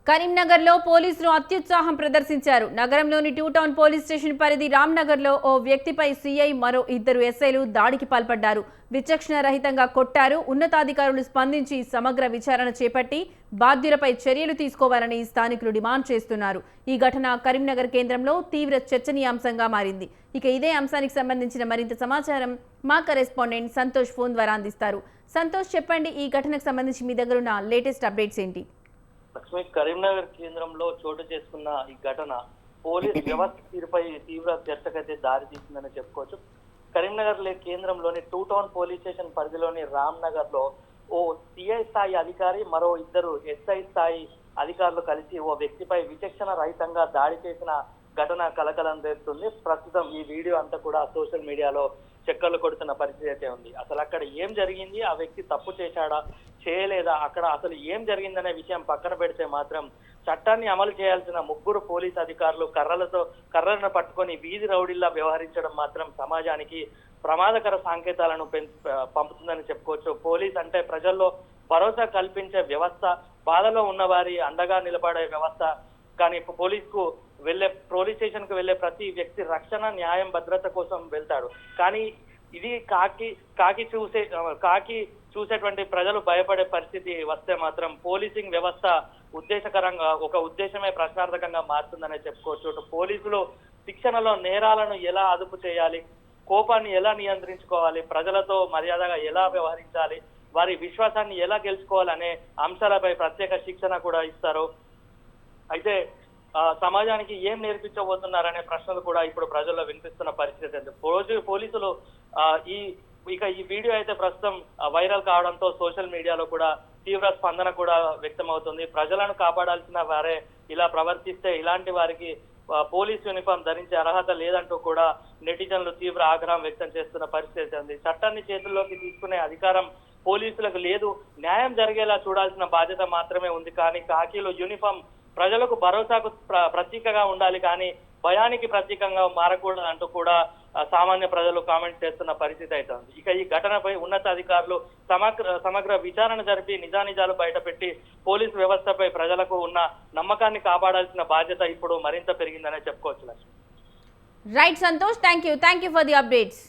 కరీంనగర్లో పోలీసులు అత్యుత్సాహం ప్రదర్శించారు. నగరంలోని 2 టౌన్ పోలీస్ స్టేషన్ పరిధి రామ్నగర్లో ఓ వ్యక్తిపై సీఐ మరో 2 ఎస్ఐలు దాడికి పాల్పడ్డారు. విచక్షణ రహితంగా కొట్టారు. ఉన్నతాధికారులు స్పందించి సమగ్ర విచారణ చేపట్టి బాధ్యులపై చర్యలు తీసుకోవాలని స్థానికులు డిమాండ్ చేస్తున్నారు. ఈ ఘటన కరీంనగర్ కేంద్రంలో తీవ్ర చర్చనీయాంశంగా మారింది. ఇక ఇదే అంశానికి సంబంధించిన మరింత సమాచారం మా కరెస్పాండెంట్ సంతోష్ ఫోన్ ద్వారా అందిస్తారు. సంతోష్, చెప్పండి, ఈ ఘటనకు సంబంధించి మీ దగ్గర ఉన్న లేటెస్ట్ అప్డేట్స్ ఏంటి? లక్ష్మి, కరీంనగర్ కేంద్రంలో చోటు చేసుకున్న ఈ ఘటన పోలీస్ వ్యవస్థ తీరుపై తీవ్ర చర్చకైతే దారి తీసిందని చెప్పుకోవచ్చు. కరీంనగర్ కేంద్రంలోని 2 టౌన్ పోలీస్ స్టేషన్ పరిధిలోని రామ్నగర్ లో ఓ సిఐ స్థాయి అధికారి మరో 2 ఎస్ఐ స్థాయి అధికారులు కలిసి ఓ వ్యక్తిపై విచక్షణ రహితంగా దాడి చేసిన ఘటన కలకలం రేపుతుంది. ప్రస్తుతం ఈ వీడియో అంతా కూడా సోషల్ మీడియాలో చక్కర్లు కొడుతున్న పరిస్థితి అయితే ఉంది. అసలు అక్కడ ఏం జరిగింది, ఆ వ్యక్తి తప్పు చేశాడా చేయలేదా, అక్కడ అసలు ఏం జరిగిందనే విషయం పక్కన పెడితే మాత్రం చట్టాన్ని అమలు చేయాల్సిన 3 పోలీస్ అధికారులు కర్రలను పట్టుకొని వీధి రౌడీల్లా వ్యవహరించడం మాత్రం సమాజానికి ప్రమాదకర సంకేతాలను పంపుతుందని చెప్పుకోవచ్చు. పోలీస్ అంటే ప్రజల్లో భరోసా కల్పించే వ్యవస్థ, బాధలో ఉన్న వారి అండగా నిలబడే వ్యవస్థ. కానీ పోలీస్ స్టేషన్ కు వెళ్లే ప్రతి వ్యక్తి రక్షణ, న్యాయం, భద్రత కోసం వెళ్తాడు. కానీ ఇది కాకి చూసేటువంటి ప్రజలు భయపడే పరిస్థితి వస్తే మాత్రం పోలీసింగ్ వ్యవస్థ ఒక ఉద్దేశమే ప్రశ్నార్థకంగా మారుతుందనే చెప్పుకోవచ్చు. పోలీసులు శిక్షణలో నేరాలను ఎలా అదుపు చేయాలి, కోపాన్ని ఎలా నియంత్రించుకోవాలి, ప్రజలతో మర్యాదగా ఎలా వ్యవహరించాలి, వారి విశ్వాసాన్ని ఎలా గెలుచుకోవాలనే అంశాలపై ప్రత్యేక శిక్షణ కూడా ఇస్తారు. అయితే సమాజానికి ఏం నేర్పించబోతున్నారనే ప్రశ్నలు కూడా ఇప్పుడు ప్రజల్లో వినిపిస్తున్న పరిస్థితి. పోలీసులు ఈ వీడియో అయితే ప్రస్తుతం వైరల్ కావడంతో సోషల్ మీడియాలో కూడా తీవ్ర స్పందన కూడా వ్యక్తమవుతుంది. ప్రజలను కాపాడాల్సిన వారే ఇలా ప్రవర్తిస్తే ఇలాంటి వారికి పోలీస్ యూనిఫామ్ ధరించే అర్హత లేదంటూ కూడా నెటిజన్లు తీవ్ర ఆగ్రహం వ్యక్తం చేస్తున్న పరిస్థితి ఉంది. చట్టాన్ని చేతుల్లోకి తీసుకునే అధికారం పోలీసులకు లేదు. న్యాయం జరిగేలా చూడాల్సిన బాధ్యత మాత్రమే ఉంది. కానీ కాకీలో యూనిఫామ్ ప్రజలకు భరోసాకు ప్రతీకగా ఉండాలి, కానీ భయానికి ప్రతీకంగా మారకూడదు అంటూ కూడా సామాన్య ప్రజలు కామెంట్ చేస్తున్న పరిస్థితి అయితే ఉంది. ఇక ఈ ఘటనపై ఉన్నతాధికారులు సమగ్ర విచారణ జరిపి నిజానిజాలు బయటపెట్టి పోలీసు వ్యవస్థపై ప్రజలకు ఉన్న నమ్మకాన్ని కాపాడాల్సిన బాధ్యత ఇప్పుడు మరింత పెరిగిందనే చెప్పుకోవచ్చు. Right Santosh, thank you for the updates.